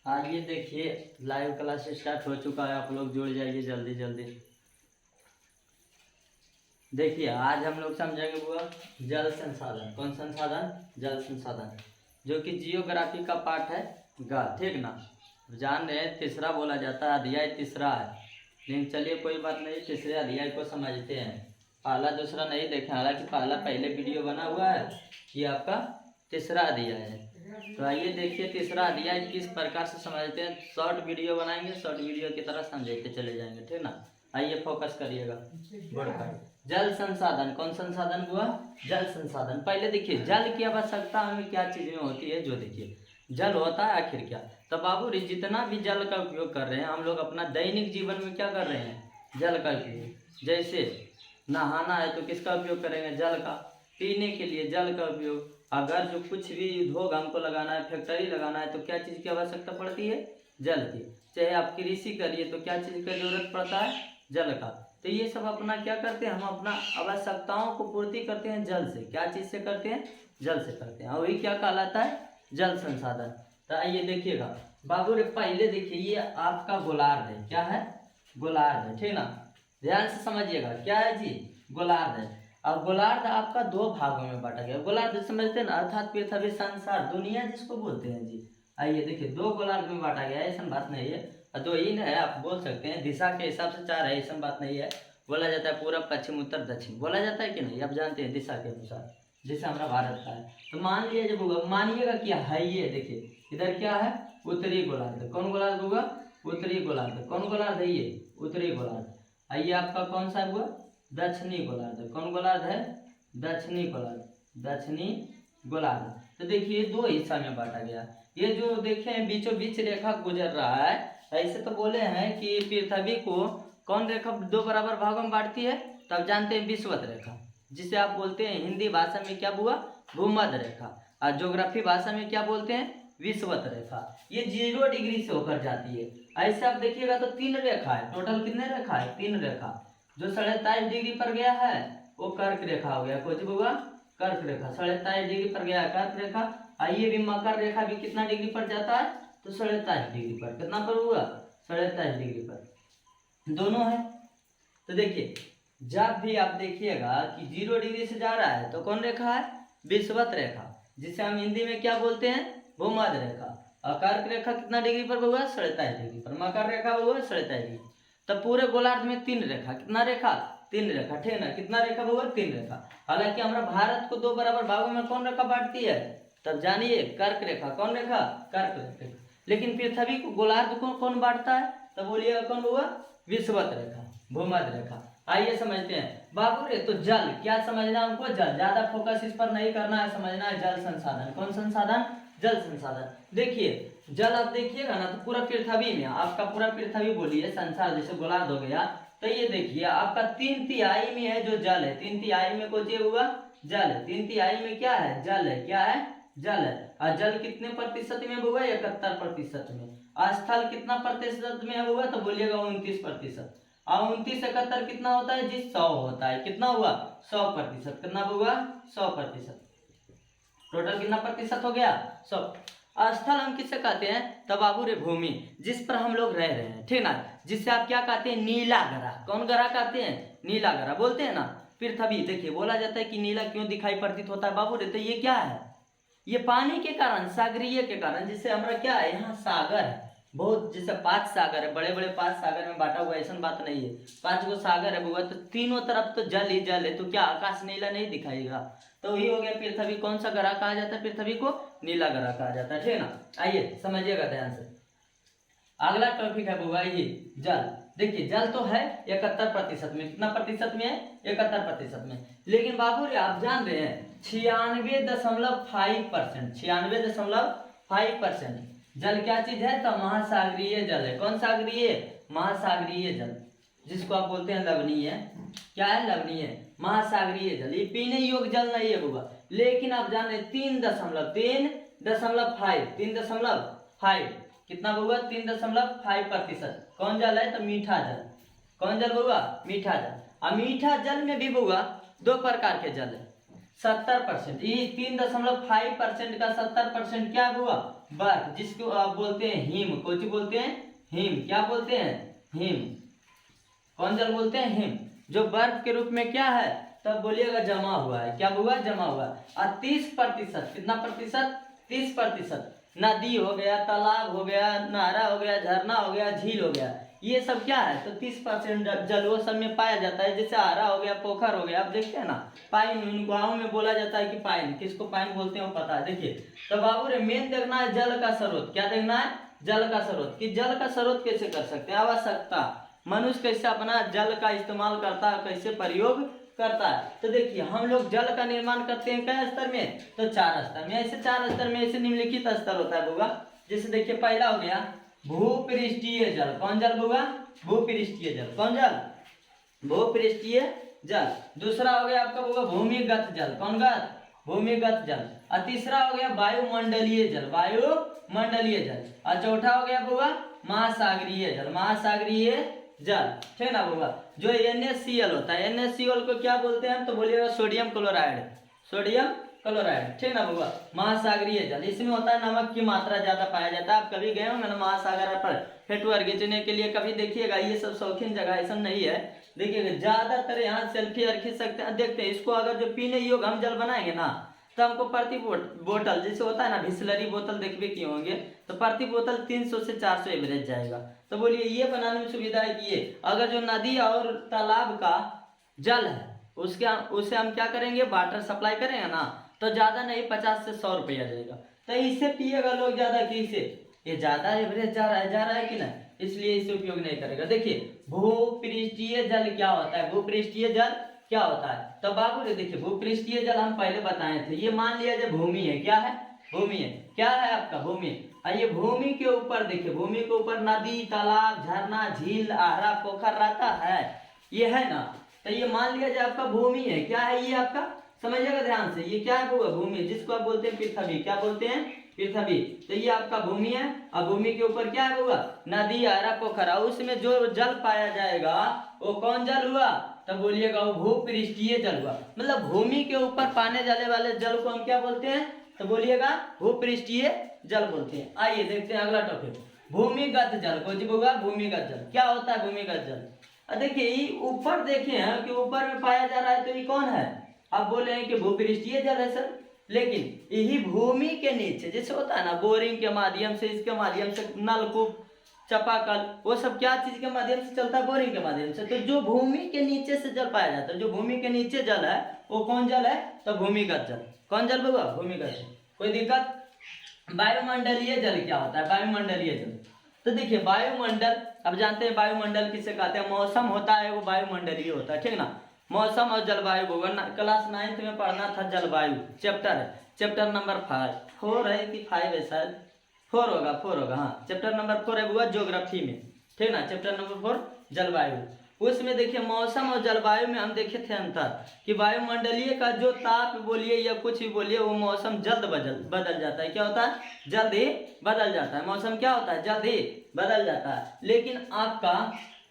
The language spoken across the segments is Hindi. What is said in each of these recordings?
आइए देखिए, लाइव क्लास स्टार्ट हो चुका है। आप लोग जुड़ जाइए जल्दी जल्दी। देखिए, आज हम लोग समझेंगे हुआ जल संसाधन। कौन संसाधन? जल संसाधन, जो कि जियोग्राफी का पार्ट है गा, ठीक ना। जान रहे हैं, तीसरा बोला जाता है, अध्याय तीसरा है। लेकिन चलिए कोई बात नहीं, तीसरे अध्याय को समझते हैं। पहला दूसरा नहीं देखें, हालांकि पहला पहले वीडियो बना हुआ है। ये आपका तीसरा अध्याय है। तो आइए देखिए तीसरा अध्याय किस प्रकार से समझते हैं। शॉर्ट वीडियो बनाएंगे, शॉर्ट वीडियो की तरह समझते चले जाएंगे, ठीक ना। आइए फोकस करिएगा। जल संसाधन। कौन संसाधन हुआ? जल संसाधन। पहले देखिए जल की आवश्यकता हमें क्या चीज में होती है। जो देखिए जल होता है आखिर क्या। तो बाबू जितना भी जल का उपयोग कर रहे हैं हम लोग अपना दैनिक जीवन में, क्या कर रहे हैं? जल का उपयोग। जैसे नहाना है तो किसका उपयोग करेंगे? जल का। पीने के लिए जल का उपयोग। अगर जो कुछ भी उद्योग हमको लगाना है, फैक्ट्री लगाना है, तो क्या चीज़ की आवश्यकता पड़ती है? जल की। चाहे आप कृषि करिए तो क्या चीज़ का जरूरत पड़ता है? जल का। तो ये सब अपना क्या करते हैं, हम अपना आवश्यकताओं को पूर्ति करते हैं जल से। क्या चीज़ से करते हैं? जल से करते हैं। और वही क्या कहलाता है? जल संसाधन। तो आइए देखिएगा बाबू रे, पहले देखिए ये आपका गोलार्ध है। क्या है? गोलार्ध है, ठीक ना। ध्यान से समझिएगा, क्या है जी? गोलार्ध है। अब गोलार्ध आपका दो भागों में बांटा गया। गोलार्ध समझते हैं ना, अर्थात पृथ्वी, संसार, दुनिया जिसको बोलते हैं जी। आइए देखिए, दो गोलार्ध में बांटा गया है, ऐसा बात नहीं है। दो ही है, आप बोल सकते हैं दिशा के हिसाब से चार है, ऐसा बात नहीं है। बोला जाता है पूरब, पश्चिम, उत्तर, दक्षिण, बोला जाता है कि नहीं? आप जानते हैं दिशा के अनुसार, जैसे हमारा भारत का है। तो मान लिया जब होगा, मानिएगा क्या है ये। देखिए इधर क्या है? उत्तरी गोलार्ध। कौन गोलार्ध होगा? उत्तरी गोलार्ध। कौन गोलार्ध है ये? उत्तरी गोलार्ध। आइए आपका कौन सा हुआ? दक्षिणी गोलार्ध। कौन गोलार्ध है? दक्षिणी गोलार्ध। दक्षिणी गोलार्ध। तो देखिए दो हिस्सा में बांटा गया। ये जो देखे बीचों बीच रेखा गुजर रहा है, ऐसे तो बोले हैं कि पृथ्वी को कौन रेखा दो बराबर भागों में बांटती है? तब जानते हैं विषुवत रेखा, जिसे आप बोलते हैं हिंदी भाषा में क्या हुआ? भूमध्य रेखा। और ज्योग्राफी भाषा में क्या बोलते हैं? विषुवत रेखा। ये 0 डिग्री से होकर जाती है। ऐसे आप देखिएगा तो 3 रेखा है। टोटल कितने रेखा है? 3 रेखा। जो 27.5 डिग्री पर गया है वो कर्क रेखा हो गया। कुछ हुआ? कर्क रेखा। 27.5 डिग्री पर गया है कर्क रेखा। आइए भी मकर रेखा भी कितना डिग्री पर जाता है? तो 27.5 डिग्री पर। कितना पर हुआ? 27.5 डिग्री पर दोनों है। तो देखिए जब भी आप देखिएगा कि 0 डिग्री से जा रहा है तो कौन रेखा है? विषुवत रेखा, जिसे हम हिंदी में क्या बोलते हैं? भूमध्य रेखा। और कर्क रेखा कितना डिग्री पर हुआ? 27.5 डिग्री पर। मकर रेखा हुआ 27.5 डिग्री। तब पूरे गोलार्ध में 3 रेखा। कितना रेखा? 3 रेखा, ठीक ना। कितना रेखा हुआ? 3 रेखा। हालांकि हमारा भारत को 2 बराबर भागों में कौन रेखा बांटती है? तब जानिए कर्क रेखा। कौन रेखा? कर्क रेखा। लेकिन पृथ्वी को, गोलार्ध को कौन बांटता है? तब बोलिएगा कौन हुआ? विषुवत रेखा, भूमध्य रेखा। आइए समझते हैं बाबू रे। तो जल क्या समझना हमको? जल। ज्यादा फोकस इस पर नहीं करना है, समझना है जल संसाधन। कौन संसाधन? जल संसाधन। देखिए जल आप देखिएगा ना तो पूरा पृथ्वी में, आपका पूरा पृथ्वी बोलिए संसार, जैसे गोलार्ध हो गया। तो ये देखिए आपका 3/3 में है जो जल है। 3/3 में कौन सी हुआ? जल है। 3/3 में क्या है? जल है। क्या है? जल है। और जल कितने प्रतिशत में हुआ? 71% में। स्थल कितना प्रतिशत में हुआ? तो बोलिएगा 29%। और 29 71 कितना होता है जी? 100 होता है। कितना हुआ? 100%। कितना हुआ? 100%। टोटल कितना प्रतिशत हो गया? 100। स्थल हम किसे कहते हैं? तब बाबू रे भूमि, जिस पर हम लोग रह रहे हैं, ठीक ना। जिससे आप क्या कहते हैं? नीला ग्रह। कौन ग्रह कहते हैं? नीला ग्रह बोलते हैं ना। पृथ्वी देखिए बोला जाता है कि नीला क्यों दिखाई प्रतीत होता है बाबू रे? तो ये क्या है? ये पानी के कारण, सागरीय के कारण, जिससे हमारा क्या है, यहाँ सागर है बहुत। जैसे 5 सागर है, बड़े बड़े 5 सागर में बांटा हुआ, ऐसा बात नहीं है। 5 गो सागर है बुआ, तो तीनों तरफ तो जल ही जल है। तो क्या आकाश नीला नहीं दिखाएगा? तो वही हो गया पृथ्वी। कौन सा ग्रह कहा जाता है? पृथ्वी को नीला ग्रह कहा जाता है, ठीक ना। आइए समझिएगा ध्यान से। अगला टॉपिक है बुआ ये जल। देखिए जल तो है 71% में। कितना प्रतिशत में है? 71% में। लेकिन बाबू रे आप जान रहे हैं 96.5%, 96.5% जल क्या चीज है? तो महासागरीय जल है। कौन सागरीय? महासागरीय जल, जिसको आप बोलते हैं लवणीय। क्या है? लवणीय, महासागरीय जल। ये पीने योग्य जल नहीं है बुआ। लेकिन आप जान रहे 3.5 कितना हुआ? 3.5%। कौन जल है? तो मीठा जल। कौन जल हुआ? मीठा जल। और मीठा जल में भी हुआ 2 प्रकार के जल है। 70%, ये 3.5% का 70% क्या हुआ? बर्फ, जिसको आप बोलते हैं हिम। कौन सी बोलते हैं? हिम। क्या बोलते हैं? हिम। कौन जल बोलते हैं? हिम। जो बर्फ के रूप में क्या है? तब बोलिएगा जमा हुआ है। क्या हुआ? जमा हुआ है। और 30%, कितना प्रतिशत? 30%। नदी हो गया, तालाब हो गया, नारा हो गया, झरना हो गया, झील हो गया, ये सब क्या है? तो 30% जल वो सब में पाया जाता है। जैसे आरा हो गया, पोखर हो गया, आप देखते हैं ना, पाइन, गाँव में बोला जाता है कि पाइन, किसको पाइन बोलते हैं वो पता है। देखिए तो बाबू रे, मेन देखना है जल का स्रोत। क्या देखना है? जल का स्रोत। कि जल का स्रोत कैसे कर सकते हैं? आवश्यकता, मनुष्य कैसे अपना जल का इस्तेमाल करता है, कैसे प्रयोग करता है। तो देखिए हम लोग जल का निर्माण करते हैं क्या स्तर में? तो 4 स्तर में। ऐसे 4 स्तर में ऐसे निम्नलिखित स्तर होता है होगा। जैसे देखिए पहला हो गया भूपृष्ठीय जल। कौन जल होगा? भूपृष्ठीय जल। कौन जल? भूपृष्ठीय जल। दूसरा हो गया आपका होगा भूमिगत जल। कौन गत? भूमिगत जल। और तीसरा हो गया वायुमंडलीय जल। वायुमंडलीय जल। और चौथा हो गया होगा महासागरीय जल। महासागरीय जल, ठीक ना होगा। जो NaCl होता है, NaCl को क्या बोलते हैं? तो बोलिएगा सोडियम क्लोराइड। सोडियम क्लोराइड, ठीक ना होगा। महासागरीय जल, इसमें होता है नमक की मात्रा ज्यादा पाया जाता है। आप कभी गए होंगे ना महासागर पर फेटवर खींचने के लिए, कभी देखिएगा, ये सब शौकीन जगह ऐसा नहीं है। देखिएगा ज्यादातर यहाँ सेल्फी खींच सकते हैं। देखते हैं इसको, अगर जो पीने योग्य हम जल बनाएंगे ना, तो हमको प्रति बोतल, जैसे होता है ना बिस्लरी बोतल, देखबे किए होंगे, तो प्रति बोतल 300 से 400 एवरेज जाएगा। तो बोलिए ये बनाने में सुविधा है कि ये अगर जो नदी और तालाब का जल है उसे हम क्या करेंगे? वाटर सप्लाई करेंगे ना, तो ज्यादा नहीं 50 से 100 रुपया जाएगा। तो इससे पिएगा लोग ज्यादा कि इसे, ये ज्यादा एवरेज जा रहा है कि ना, इसलिए इसे उपयोग नहीं करेगा। देखिए भूपृष्ठीय जल क्या होता है? भूपृष्ठीय जल क्या होता है? तो बाबू रे देखिए भूपृष्ठीय जल हम पहले बताए थे। ये मान लिया जो भूमि है, क्या है? भूमि है। क्या है आपका? भूमि। ये भूमि के ऊपर देखिए, भूमि के ऊपर नदी, तालाब, झरना, झील, आहरा, पोखर रहता है, ये है ना। तो ये मान लिया जाए आपका भूमि है। क्या है ये आपका? समझिएगा ध्यान से, ये क्या है? भूमि, जिसको आप बोलते हैं पृथ्वी। क्या बोलते हैं? पृथ्वी। तो ये आपका भूमि है। और भूमि के ऊपर क्या है होगा? नदी, आहरा, पोखर। उसमें जो जल पाया जाएगा वो कौन जल हुआ? तो बोलिएगा वो भूपृष्ठीय जल हुआ। मतलब भूमि के ऊपर पाने जाने वाले जल को हम क्या बोलते हैं? तो बोलिएगा भूपृष्ठीय जल बोलते हैं। आइए देखते हैं अगला टॉपिक, भूमिगत जल। कौन सी होगा? भूमिगत जल। क्या होता है भूमिगत जल? देखिए ये ऊपर देखे हैं कि ऊपर में पाया जा रहा है, तो ये कौन है? आप बोले हैं कि भूपृष्ठीय जल है सर, लेकिन यही भूमि के नीचे, जैसे होता है ना बोरिंग के माध्यम से, इसके माध्यम से, नलकूप, चापाकल, वो सब क्या चीज के माध्यम से चलता है? बोरिंग के माध्यम से। तो जो भूमि के नीचे से जल पाया जाता है, जो भूमि के नीचे जल है, वो कौन जल है? तो भूमिगत जल। कौन जल होगा? भूमिगत जल। कोई दिक्कत? वायुमंडलीय जल क्या होता है? वायुमंडलीय जल, तो देखिए वायुमंडल, अब जानते हैं वायुमंडल किसे कहते हैं? मौसम होता है वो वायुमंडलीय होता है, ठीक ना। मौसम और जलवायु होगा। क्लास 9th में पढ़ना था जलवायु, चैप्टर नंबर 4 है कि 5 है? शायद 4 होगा, 4 होगा, हाँ। चैप्टर नंबर 4 है हुआ ज्योग्राफी में, ठीक ना। चैप्टर नंबर 4 जलवायु। उसमें देखिए मौसम और जलवायु में हम देखे थे अंतर, कि वायुमंडलीय का जो ताप बोलिए या कुछ भी बोलिए, वो मौसम जल्द बदल जाता है। क्या होता है? जल्द ही बदल जाता है। मौसम क्या होता है? जल्द ही बदल जाता है। लेकिन आपका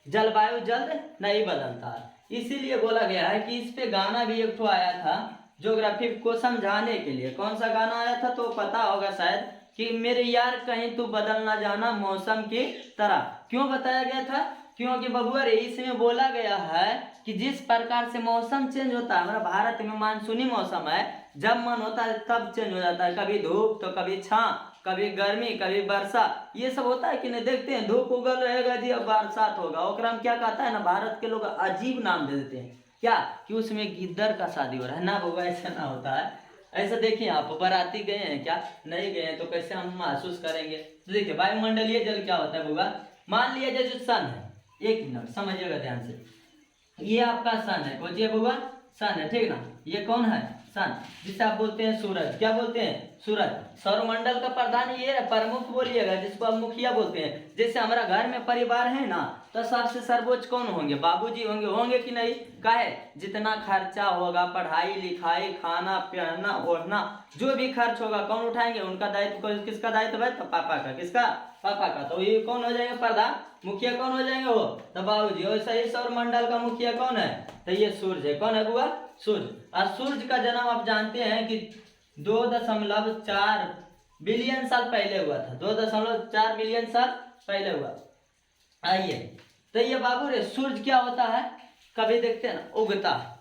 जलवायु जल्द नहीं बदलता है। इसीलिए बोला गया है कि इस पे गाना भी एक तो आया था ज्योग्राफी को समझाने के लिए। कौन सा गाना आया था? तो पता होगा शायद, कि मेरे यार कहीं तू बदल ना जाना मौसम की तरह। क्यों बताया गया था? क्योंकि बबुआ रे इसमें बोला गया है कि जिस प्रकार से मौसम चेंज होता है, हमारा भारत में मानसूनी मौसम है, जब मन होता है तब चेंज हो जाता है। कभी धूप तो कभी छां, कभी गर्मी, कभी वर्षा, ये सब होता है कि नहीं? देखते हैं धूप उगल रहेगा जी, अब बरसात होगा। ओकरा हम क्या कहता है ना, भारत के लोग अजीब नाम दे देते हैं। क्या? कि उसमें गिद्दर का शादी हो रहा है ना बबुआ, ऐसा ना होता है। ऐसा देखिए आप बाराती गए हैं क्या? नहीं गए हैं, तो कैसे हम महसूस करेंगे? तो देखिए वायुमंडलीय जल क्या होता है बुआ? मान लिया जाए जो सन है, एक मिनट समझिएगा ध्यान से, ये आपका सन है। खोजिए बुआ, सन है, ठीक ना। ये कौन है? सन, जिसे आप बोलते हैं सूरज। क्या बोलते हैं? सूरज। सौरमंडल का प्रधान ये है, प्रमुख बोलिएगा, जिसको आप मुखिया बोलते हैं। जैसे हमारा घर में परिवार है ना, तो सबसे सर्वोच्च कौन होंगे? बाबूजी होंगे। होंगे कि नहीं? काहे? जितना खर्चा होगा, पढ़ाई लिखाई, खाना पहनना ओढ़ना, जो भी खर्च होगा कौन उठाएंगे? उनका दायित्व। किसका दायित्व है? तो पापा का। किसका? पापा का। तो ये कौन हो जाएंगे? प्रधान। मुखिया कौन हो जाएंगे? वो तो बाबूजी। और सही सौरमंडल का मुखिया कौन है? तो ये सूर्य है। कौन है बुआ? सूर्य। और सूर्य का जन्म आप जानते हैं कि 2.4 बिलियन साल पहले हुआ था। 2.4 बिलियन साल पहले हुआ। आइए, तो ये बाबू रे सूर्य क्या होता है, कभी देखते हैं ना उगता है,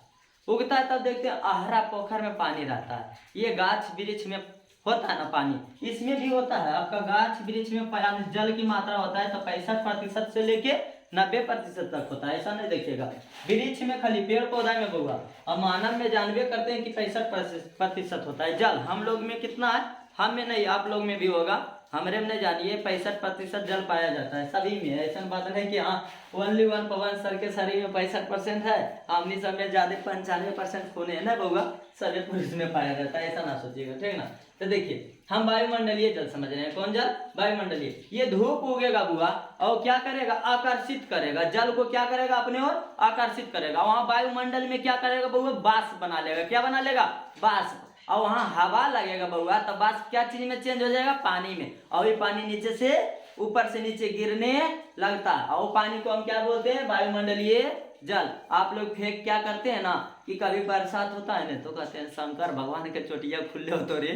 उगता है तब देखते हैं आहरा पोखर में पानी रहता है। ये गाछ वृक्ष में होता है ना पानी, इसमें भी होता है। आपका गाछ वृक्ष में पानी जल की मात्रा होता है तो 65% से लेके 90% तक होता है, ऐसा नहीं देखिएगा। वृक्ष में खाली पेड़ पौधा में बउआ, और मानव में जानबे करते हैं कि 65% होता है जल। हम लोग में कितना है, हम में नहीं, आप लोग में भी होगा, हमरे में नहीं जानिए। 65% जल पाया जाता है सभी में। ऐसा बात नहीं कि हाँ ओनली वन पवन सर के शरीर में 65% है, हमने सब में ज्यादा 95% खून है ना बउआ, सभी पुरुष में पाया जाता है, ऐसा ना सोचिएगा, ठीक ना। तो देखिए हम वायुमंडलीय जल समझ रहे हैं, कौन जल, वायुमंडलीय। ये धूप उगेगा बुआ और क्या करेगा, आकर्षित करेगा, जल को क्या करेगा अपने ओर आकर्षित करेगा। वहां वायुमंडल में क्या करेगा बउआ, वाष्प बना लेगा। क्या बना लेगा, वाष्प। और वहां हवा लगेगा बउआ, तब वाष्प क्या चीज में चेंज हो जाएगा, पानी में। और ये पानी नीचे से ऊपर से नीचे गिरने लगता है, और पानी को हम क्या बोलते हैं, वायुमंडलीय जल। आप लोग फेंक क्या करते हैं ना कि कभी बरसात होता है ना तो कहते हैं शंकर भगवान के चोटिया खुले हो तो रे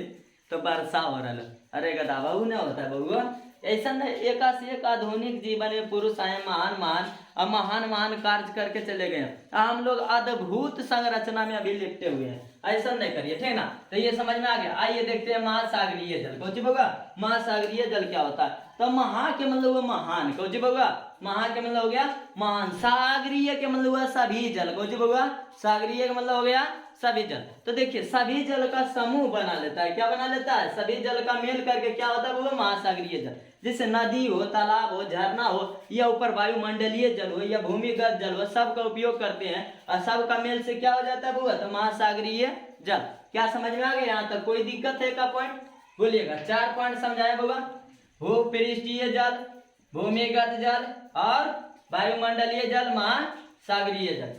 तो वर्षा हो रहा है। अरे गदा बहू नहीं होता है बउआ, ऐसा नहीं। एका से एक आधुनिक जीवन में पुरुष आए महान महान कार्य करके चले गए। हम लोग अद्भुत संरचना में अभी लिपटे हुए हैं, ऐसा नहीं करिए, ठीक ना। तो ये समझ में आ गया। आइए देखते हैं महासागरीय जल। कौची बउआ, महासागरीय जल क्या होता है। तो महा के मतलब हुआ महान, कौची बउआ, महा के मतलब हो गया महान। सागरीय के मतलब हुआ सभी जल, कौची बउआ, सागरीय का मतलब हो गया सभी जल। तो देखिए सभी जल का समूह बना लेता है, क्या बना लेता है, सभी जल का मेल करके क्या होता है वो महासागरीय जल। जैसे नदी हो, तालाब हो, झरना हो, या ऊपर वायुमंडलीय जल हो या भूमिगत जल हो, सबका उपयोग करते हैं और सबका मेल से क्या हो जाता है बुआ, तो महासागरीय जल। क्या समझ में आ गया, यहाँ तक कोई दिक्कत है का पॉइंट बोलिएगा। 4 पॉइंट समझाए बुआ, भूपृष्ठीय जल, भूमिगत जल और वायुमंडलीय जल, महासागरीय जल।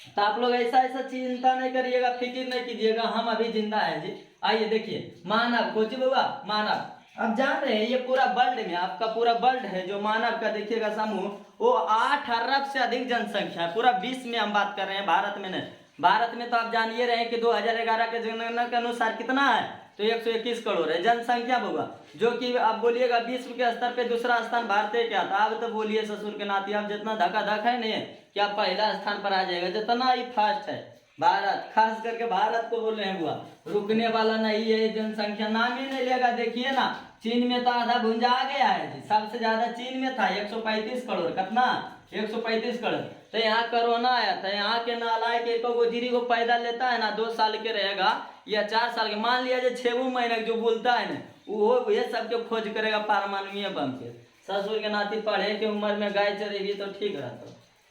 तो आप लोग ऐसा ऐसा चिंता नहीं करिएगा, फिक्र नहीं कीजिएगा, हम अभी जिंदा है जी। आइए देखिए मानव, कोची बुआ, मानव। अब जान रहे हैं ये पूरा वर्ल्ड में, आपका पूरा वर्ल्ड है जो मानव का देखिएगा समूह, वो 8 अरब से अधिक जनसंख्या है। पूरा विश्व में हम बात कर रहे हैं, भारत में नहीं। भारत में तो आप जानिए रहे हैं कि 2011 के जनगणना के अनुसार कितना है, तो 121 करोड़ है जनसंख्या बउआ। जो कि आप बोलिएगा विश्व के स्तर पे दूसरा स्थान भारत क्या था। अब तो बोलिए ससुर के नाती, अब जितना धक्का धक है नहीं क्या पहला स्थान पर आ जाएगा, जितना ही फास्ट है भारत। खास करके भारत को बोल रहे हैं बुआ, रुकने वाला नहीं है, जनसंख्या नाम ही नहीं लेगा। देखिए ना चीन में तो आधा भुंजा आ गया है जी, सबसे ज्यादा चीन में था 135 करोड़, कितना 135 करोड़। तो यहाँ कोरोना आया था, यहाँ के नालायक एक गोजिरी को पैदा लेता है ना, 2 साल के रहेगा या 4 साल के, मान लिया जो 6 महीने जो बोलता है ना वो ये सबके खोज करेगा परमाणु बम के। ससुर के नाती पढ़े के उम्र में गाय चरेगी तो ठीक रहता,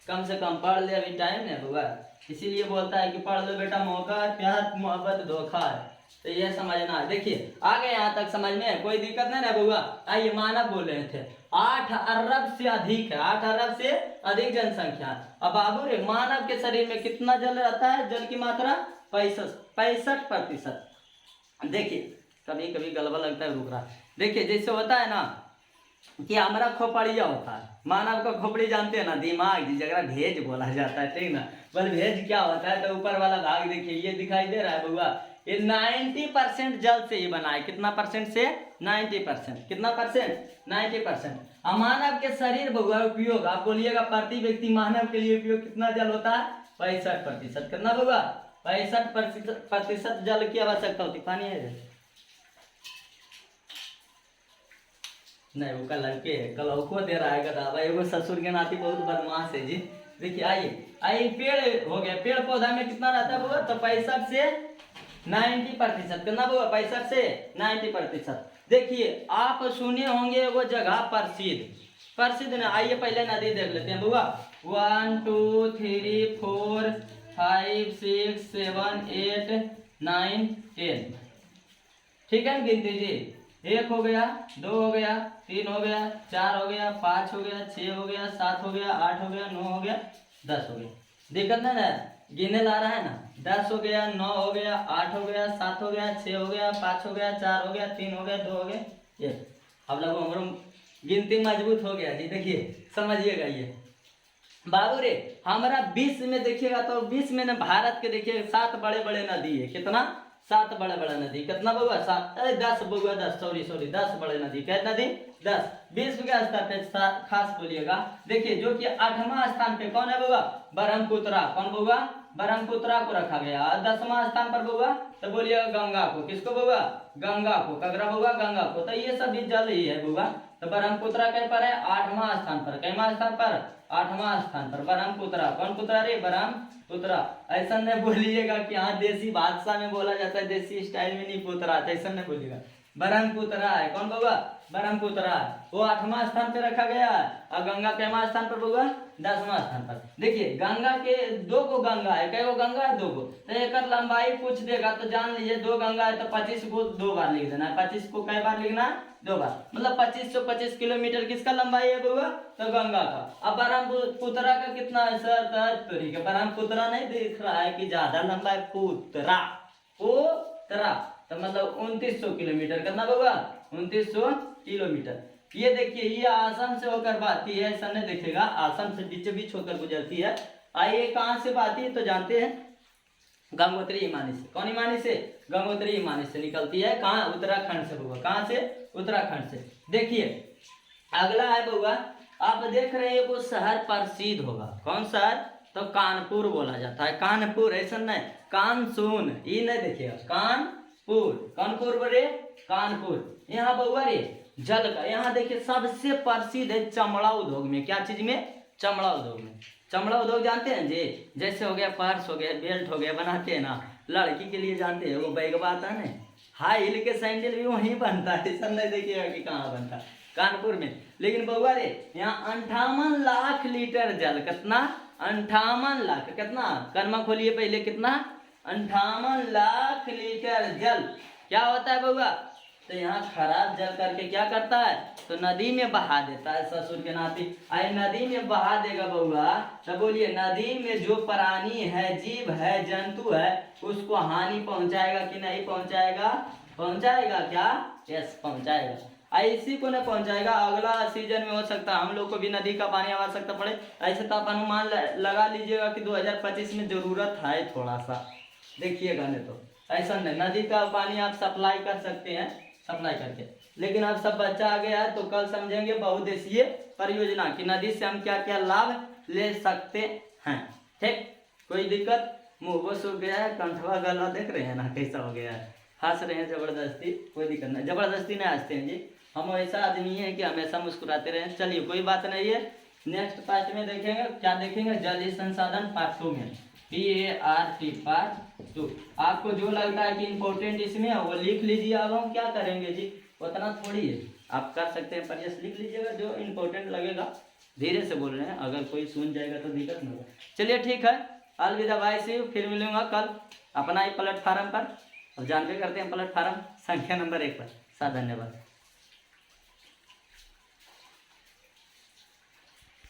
कम से कम पढ़ ले, अभी टाइम नहीं बुआ, इसीलिए बोलता है कि पढ़ लो बेटा, मौका प्यार मोहब्बत धोखा है। तो ये समझना है। देखिए आगे यहाँ तक समझ में कोई दिक्कत नहीं ना बुआ। आइए मानव बोल रहे थे 8 अरब से अधिक है, 8 अरब से अधिक जनसंख्या। अब बाबू रे मानव के शरीर में कितना जल रहता है, जल की मात्रा 65%। देखिए कभी कभी गलबा लगता है, रुक रहा। देखिए जैसे होता है ना कि हमारा खोपड़िया होता है, मानव का खोपड़ी जानते हैं ना, दिमाग जगह भेज बोला जाता है, ठीक ना। बल भेज क्या होता है, तो ऊपर वाला भाग देखिए ये दिखाई दे रहा है बुआ, ये 90% जल से ही बना है। कितना परसेंट से, 90%। कितना परसेंट, 90%। मानव के शरीर बुआ उपयोग, आप बोलिएगा प्रति व्यक्ति मानव के लिए उपयोग कितना जल होता है, 65%। कितना बुआ, 65% जल की आवश्यकता होती। पानी है नहीं, वो कल लड़के कल को दे रहा है गधा भाई, वो ससुर के नाती बहुत बदमाश है जी। देखिए आइए पेड़ हो गया, पेड़ पौधा में कितना रहता है बुआ, तो 65 से 90%। कितना बुआ, 65 से 90%। देखिए आप सुने होंगे वो जगह प्रसिद्ध ना, आइए पहले नदी देख लेते हैं बुआ। 1 2 3 4 5 6 7 8 9 10, ठीक है गिनती जी। 1 हो गया, 2 हो गया, 3 हो गया, 4 हो गया, 5 हो गया, 6 हो गया, 7 हो गया, 8 हो गया, 9 हो गया, 10 हो गया। दिक्कत नहीं ना, गिनने ला रहा है ना। 10 हो गया, 9 हो गया, 8 हो गया, 7 हो गया, 6 हो गया, 5 हो गया, 4 हो गया, 3 हो गया, 2 हो गया, 1। अब लोग हमारा गिनती मजबूत हो गया जी। देखिए समझिएगा ये बाबू रे हमारा विश्व में देखिएगा तो विश्व में ना भारत के देखिए 7 बड़े बड़े नदी है। कितना? 7 बड़े बड़े नदी। कितना बउआ? 7 10 बउआ 10 सॉरी 10 बड़े नदी। क्या नदी? 10। विश्व के स्तर पे खास बोलिएगा। देखिए जो कि 8वां स्थान पे कौन है बउआ? ब्रह्मपुत्रा। कौन बउआ? ब्रह्मपुत्रा को रखा गया। 10वां स्थान पर बउआ तो बोलिएगा गंगा को। किसको बउआ? गंगा को। कगरा बउआ? गंगा को। तो ये सब भी जल ही है बउआ। तो ब्रह्मपुत्रा कहीं पर है? 8वां स्थान पर। कैमा स्थान पर? 8वां स्थान पर ब्रह्मपुत्रा। कौन पुत्रा रे? ब्रह्मपुत्रा। ऐसा नहीं बोलिएगा कि हाँ देसी भाषा में बोला जाता है, देसी स्टाइल में नहीं पुत्रा, ऐसा नहीं बोलिएगा। ब्रह्मपुत्रा है। कौन बउआ? ब्रह्मपुत्रा। वो 8वां स्थान पे रखा गया है। और गंगा कैमा स्थान पर बउआ? 10वां स्थान पर। देखिए गंगा के 2 गो गंगा है। कै गो गंगा है? 2 गो। तो एक लंबाई पूछ देगा तो जान लीजिए 2 गंगा है तो 25 को 2 बार लिख देना है। 25 को कै बार लिखना है? 2 बार। मतलब 2525 किलोमीटर किसका लंबाई है बउआ? तो गंगा का। अब ब्रह्मपुत्रा का कितना है सर? तो ब्रह्मपुत्रा नहीं दिख रहा है कि ज्यादा लंबा है? पुत्रा तो मतलब 2900 किलोमीटर। कितना बउआ? 2900 किलोमीटर। ये देखिए ये आसाम से होकर बहती है। ऐसा नहीं देखेगा, आसाम से बीच बीच होकर गुजरती है। आइए कहाँ से बहती है तो जानते हैं, गंगोत्री हिमानी से। कौन हिमानी से? गंगोत्री हिमानी से निकलती है। कहाँ? उत्तराखंड से बउआ। कहाँ से? उत्तराखंड से। देखिए अगला है बउआ, आप देख रहे हैं वो शहर प्रसिद्ध होगा। कौन शहर? तो कानपुर बोला जाता है। कानपुर ऐसा नहीं, कानसून ये नहीं देखिएगा। कानपुर। कानपुर बोले? कानपुर। यहाँ बउआ रे जल का, यहाँ देखिए सबसे प्रसिद्ध है चमड़ा उद्योग में। क्या चीज में? चमड़ा उद्योग में। चमड़ा उद्योग जानते हैं जी? जैसे हो गया पर्स हो गया, बेल्ट हो गया, बनाते हैं ना लड़की के लिए, जानते हैं वो बैग आता है ना, हाई हिल के सैंडल भी वहीं बनता है। ऐसा नहीं देखिएगा कि कहाँ बनता है, कानपुर में। लेकिन बउआ रे यहाँ 58 लाख लीटर जल। कितना? 58 लाख। कितना? कर्मा खोलिए पहले। कितना? 58 लाख लीटर जल क्या होता है बउआ? तो यहाँ खराब जल करके क्या करता है? तो नदी में बहा देता है ससुर के नाती। आए नदी में बहा देगा बउआ तो बोलिए नदी में जो प्राणी है, जीव है, जंतु है, उसको हानि पहुंचाएगा कि नहीं पहुंचाएगा? पहुंचाएगा क्या? यस पहुंचाएगा। इसी को नहीं पहुंचाएगा, अगला सीजन में हो सकता है हम लोग को भी नदी का पानी आवश्यकता पड़े। ऐसे तो आप अनुमान लगा लीजिएगा कि 2025 में जरूरत है थोड़ा सा। देखिएगा नहीं तो ऐसा नहीं, नदी का पानी आप सप्लाई कर सकते हैं, सप्लाई करके। लेकिन अब सब बच्चा आ गया है तो कल समझेंगे बहुउद्देशीय परियोजना कि नदी से हम क्या क्या लाभ ले सकते हैं। ठीक, कोई दिक्कत? मुंह वो सूख गया है, कंठवा गला देख रहे हैं ना कैसा हो गया है, हंस रहे हैं जबरदस्ती। कोई दिक्कत नहीं, जबरदस्ती नहीं हंसते हैं जी, हम ऐसा आदमी हैं कि हमेशा मुस्कुराते रहें। चलिए कोई बात नहीं है, नेक्स्ट पार्ट में देखेंगे। क्या देखेंगे? जल संसाधन पार्ट 2 में, PART पार्ट 2। आपको जो लगता है कि इम्पोर्टेंट इसमें वो लिख लीजिए। अब हम क्या करेंगे जी, उतना थोड़ी है, आप कर सकते हैं पर यस लिख लीजिएगा जो इम्पोर्टेंट लगेगा। धीरे से बोल रहे हैं, अगर कोई सुन जाएगा तो दिक्कत नहीं होगा। चलिए ठीक है, अलविदा, बाय, सी यू। फिर मिलूंगा कल अपना ही प्लेटफार्म पर। अब जानते करते हैं प्लेटफार्म संख्या नंबर 1 पर। धन्यवाद।